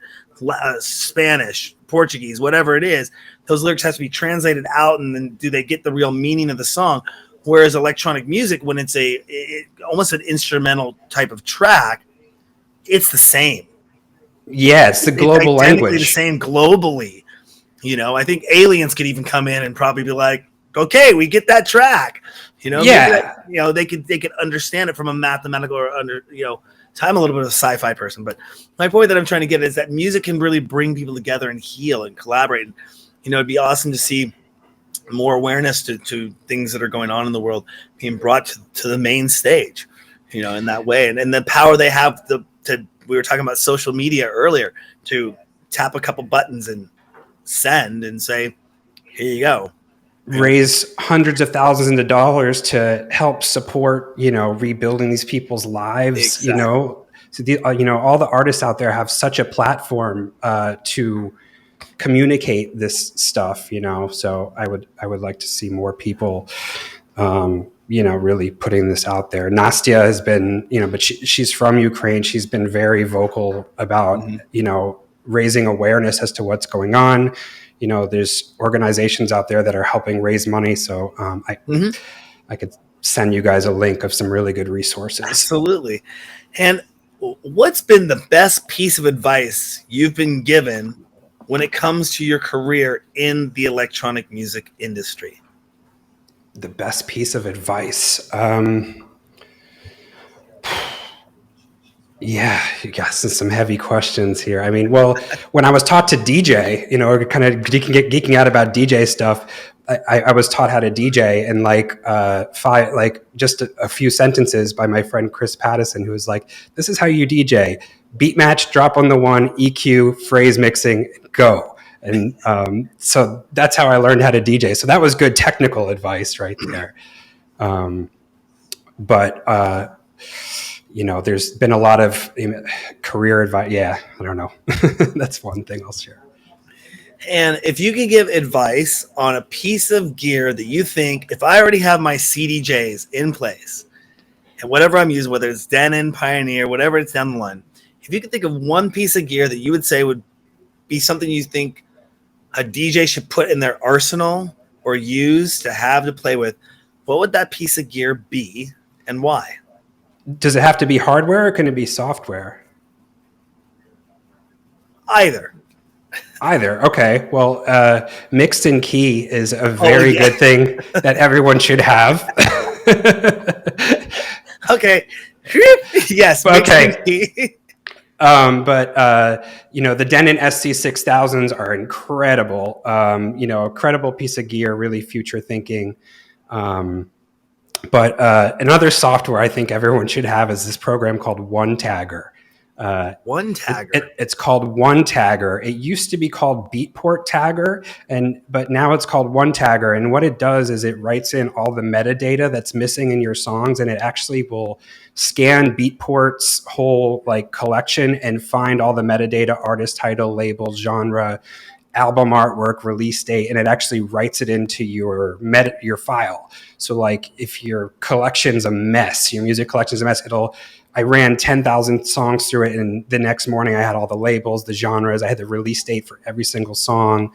Spanish, Portuguese, whatever it is. Those lyrics have to be translated out, and then do they get the real meaning of the song? Whereas electronic music, when it's almost an instrumental type of track, it's the same. Yeah, it's the global language. The same globally. I think aliens could even come in and probably be like, okay, we get that track. They could understand it from a mathematical or I'm a little bit of a sci-fi person, but my point that I'm trying to get is that music can really bring people together and heal and collaborate. It'd be awesome to see more awareness to things that are going on in the world being brought to the main stage, in that way. And the power they have we were talking about social media earlier, to tap a couple buttons and send and say, here you go. Raise hundreds of thousands of dollars to help support, rebuilding these people's lives, Exactly. So all the artists out there have such a platform to communicate this stuff, so I would like to see more people, really putting this out there. Nastia has been, but she's from Ukraine. She's been very vocal about, raising awareness as to what's going on. There's organizations out there that are helping raise money. So I could send you guys a link of some really good resources. Absolutely. And what's been the best piece of advice you've been given when it comes to your career in the electronic music industry? The best piece of advice. Yeah, you got some heavy questions here. I mean, well, when I was taught to DJ, kind of geeking out about DJ stuff, I was taught how to DJ in just a few sentences by my friend Chris Pattison, who was like, this is how you DJ: beat match, drop on the one, EQ, phrase mixing, go. And so that's how I learned how to DJ. So that was good technical advice right there. But there's been a lot of career advice. Yeah, I don't know. That's one thing I'll share. And if you could give advice on a piece of gear that you think, if I already have my CDJs in place and whatever I'm using, whether it's Denon, Pioneer, whatever it's down the line, if you could think of one piece of gear that you would say would be something you think a DJ should put in their arsenal or use to have to play with, what would that piece of gear be and why? Does it have to be hardware or can it be software? Either. Okay. Well, mixed in key is a very good thing that everyone should have. Okay. Yes. Okay. The Denon SC6000s are incredible. A credible piece of gear, really future thinking. Another software I think everyone should have is this program called One Tagger. One Tagger. It's called One Tagger. It used to be called Beatport Tagger, but now it's called One Tagger. And what it does is it writes in all the metadata that's missing in your songs, and it actually will scan Beatport's whole collection and find all the metadata: artist, title, label, genre, album artwork, release date, and it actually writes it into your file. So if your collection's a mess, your music collection's a mess, I ran 10,000 songs through it, and the next morning I had all the labels, the genres, I had the release date for every single song.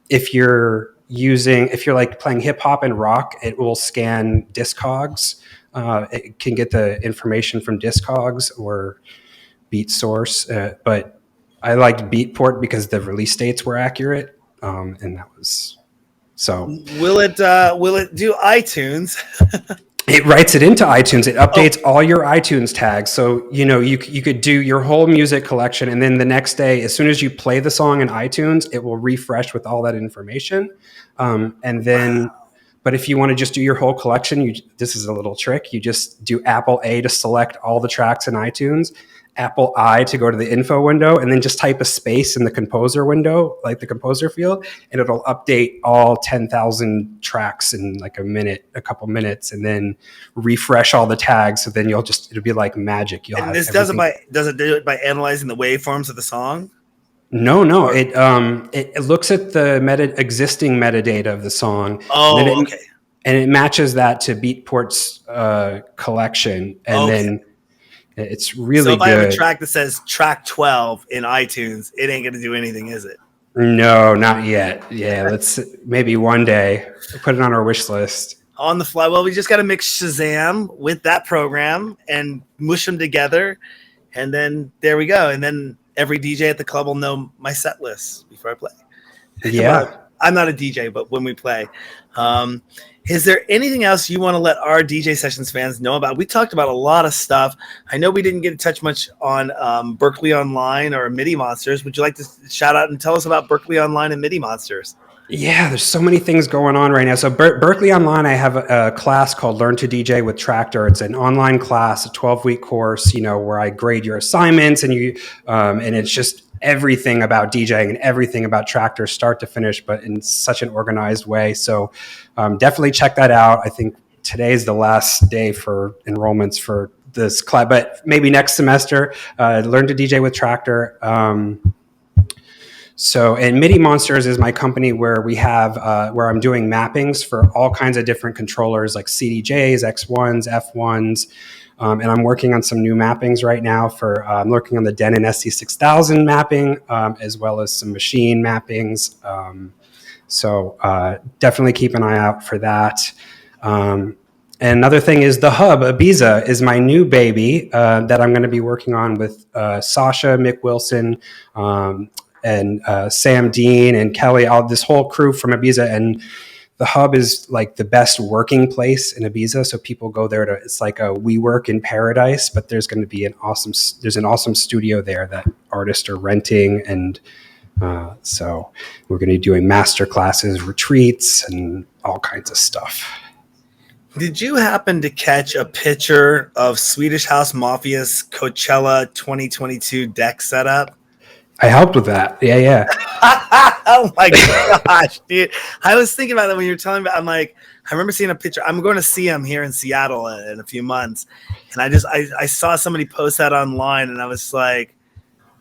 If you're playing hip hop and rock, it will scan Discogs. It can get the information from Discogs or Beat Source, but I liked Beatport because the release dates were accurate, and that was so. Will it do iTunes? It writes it into iTunes. It updates all your iTunes tags. So, you could do your whole music collection, and then the next day, as soon as you play the song in iTunes, it will refresh with all that information. But if you want to just do your whole collection, this is a little trick. You just do Apple A to select all the tracks in iTunes, Apple I to go to the info window, and then just type a space in the composer window, like the composer field, and it'll update all 10,000 tracks in a couple minutes, and then refresh all the tags. So then it'll be like magic. And this does it do it by analyzing the waveforms of the song? No. It looks at the existing metadata of the song. Oh, okay. And it matches that to Beatport's collection, and then it's really good. So if I have a track that says track 12 in iTunes, it ain't going to do anything, is it? No, not yet. Yeah, let's maybe one day put it on our wish list. On the fly. Well, we just got to mix Shazam with that program and mush them together, and then there we go. And then every DJ at the club will know my set list before I play. Yeah. I'm not a DJ, but when we play. Is there anything else you want to let our DJ Sessions fans know about? We talked about a lot of stuff. I know we didn't get to touch much on Berklee Online or MIDI Monsters. Would you like to shout out and tell us about Berklee Online and MIDI Monsters? Yeah, there's so many things going on right now. So Berklee Online, I have a class called Learn to DJ with Traktor. It's an online class, a 12-week course, where I grade your assignments, and and it's just everything about DJing and everything about Traktor, start to finish, but in such an organized way. So definitely check that out. I think today is the last day for enrollments for this class, but maybe next semester, Learn to DJ with Traktor. And MIDI Monsters is my company where we have where I'm doing mappings for all kinds of different controllers like CDJs, X1s, F1s. And I'm working on some new mappings right now I'm working on the Denon SC6000 mapping, as well as some machine mappings. Definitely keep an eye out for that. And another thing is the Hub, Ibiza, is my new baby that I'm going to be working on with Sasha, Mick Wilson, and Sam Dean and Kelly, this whole crew from Ibiza. And the Hub is the best working place in Ibiza. So people go there it's like a WeWork in paradise, but there's going to be an awesome studio there that artists are renting. And so we're going to be doing master classes, retreats, and all kinds of stuff. Did you happen to catch a picture of Swedish House Mafia's Coachella 2022 deck setup? I helped with that. Yeah. Oh my gosh, dude. I was thinking about that when you were telling me. I'm like, I remember seeing a picture. I'm going to see him here in Seattle in a few months. And I saw somebody post that online, and I was like,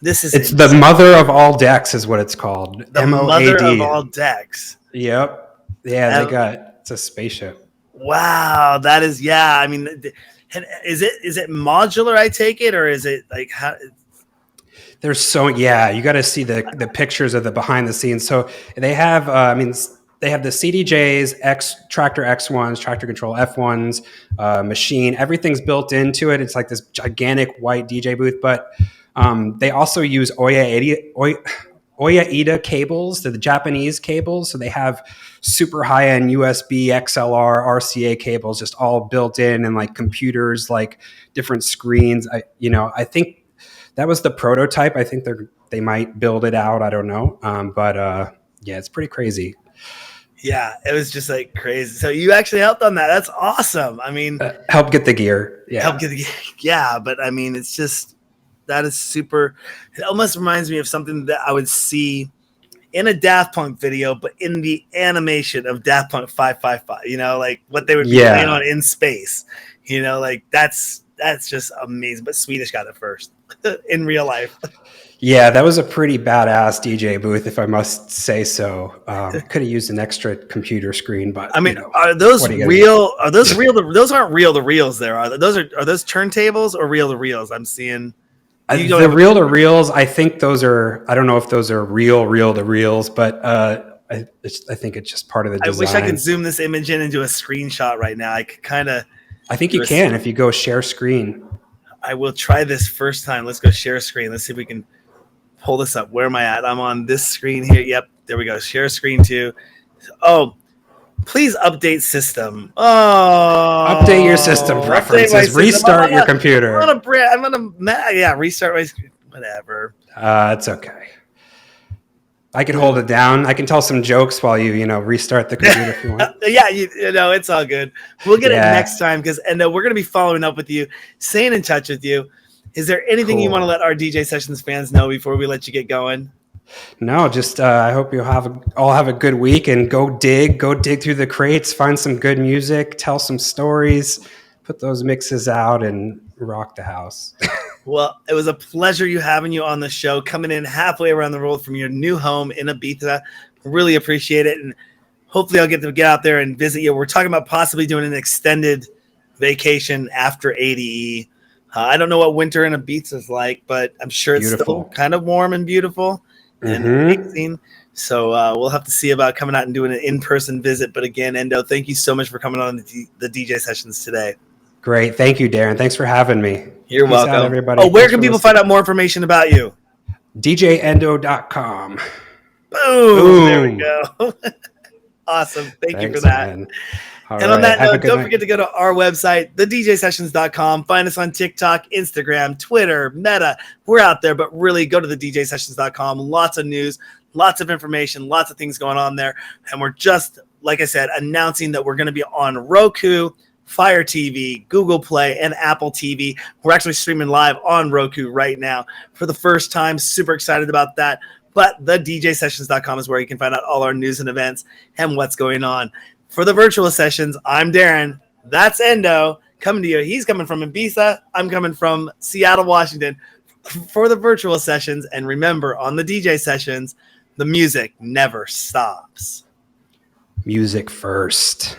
it's insane. The mother of all decks is what it's called. The MOAD. Mother of all decks. Yep. Yeah, it's a spaceship. Wow. That is, yeah. I mean, is it modular, I take it, or is it like how? You got to see the pictures of the behind the scenes. So they have, they have the CDJs, Traktor X1s, Traktor Control F1s, machine. Everything's built into it. It's like this gigantic white DJ booth, but they also use Oya-Ida cables, the Japanese cables. So they have super high-end USB, XLR, RCA cables just all built in, and computers, different screens. I think that was the prototype. I think they might build it out. I don't know. But yeah, it's pretty crazy. Yeah, it was just like crazy. So you actually helped on that. That's awesome. I mean, help get the gear. Yeah. Help get the gear. Yeah, but I mean, it's just, that is super. It almost reminds me of something that I would see in a Daft Punk video, but in the animation of Daft Punk 555, you know, like what they would be playing on in space, you know, like that's just amazing. But Swedish got it first in real life. Yeah, that was a pretty badass DJ booth, if I must say so. Could have used an extra computer screen, but I mean, are those real? Are those real? Those aren't reel to reels. There are those turntables or reel to reels? I'm seeing the reel to reels. I think those are. I don't know if those are reel to reels, but I think it's just part of the design. I wish I could zoom this image in and do a screenshot right now. I could kind of. I think you can if you go share screen. I will try this first time. Let's go share screen. Let's see if we can pull this up. Where am I at? I'm on this screen here. Yep, there we go. Share screen too. Oh, please update system. Oh, update your system preferences. Restart your computer. I'm on a restart my screen. Whatever. It's okay. I can hold it down. I can tell some jokes while you restart the computer if you want. Yeah, you know, it's all good. We'll get it next time because we're going to be following up with you, staying in touch with you. Is there anything you want to let our DJ Sessions fans know before we let you get going? No, just I hope you all have a good week and go dig through the crates, find some good music, tell some stories, put those mixes out, and rock the house. Well, it was a pleasure having you on the show, coming in halfway around the world from your new home in Ibiza. Really appreciate it, and hopefully I'll get to get out there and visit you. We're talking about possibly doing an extended vacation after ADE. I don't know what winter in Ibiza is like, but I'm sure it's still kind of warm and beautiful and amazing. So we'll have to see about coming out and doing an in-person visit. But again, Endo, thank you so much for coming on the DJ Sessions today. Great. Thank you, Darren. Thanks for having me. You're welcome. Out, everybody. Oh, where can people find out more information about you? DJendo.com. Boom. There we go. Awesome. Thanks you for that. Man. And on that note, don't forget to go to our website, thedjsessions.com. Find us on TikTok, Instagram, Twitter, Meta. We're out there, but really go to thedjsessions.com. Lots of news, lots of information, lots of things going on there. And we're just, like I said, announcing that we're going to be on Roku, Fire TV, Google Play, and Apple TV. We're actually streaming live on Roku right now for the first time. Super excited about that. But thedjsessions.com is where you can find out all our news and events and what's going on. For the virtual sessions, I'm Darren. That's Endo coming to you. He's coming from Ibiza. I'm coming from Seattle, Washington for the virtual sessions. And remember, on the DJ sessions, the music never stops. Music first.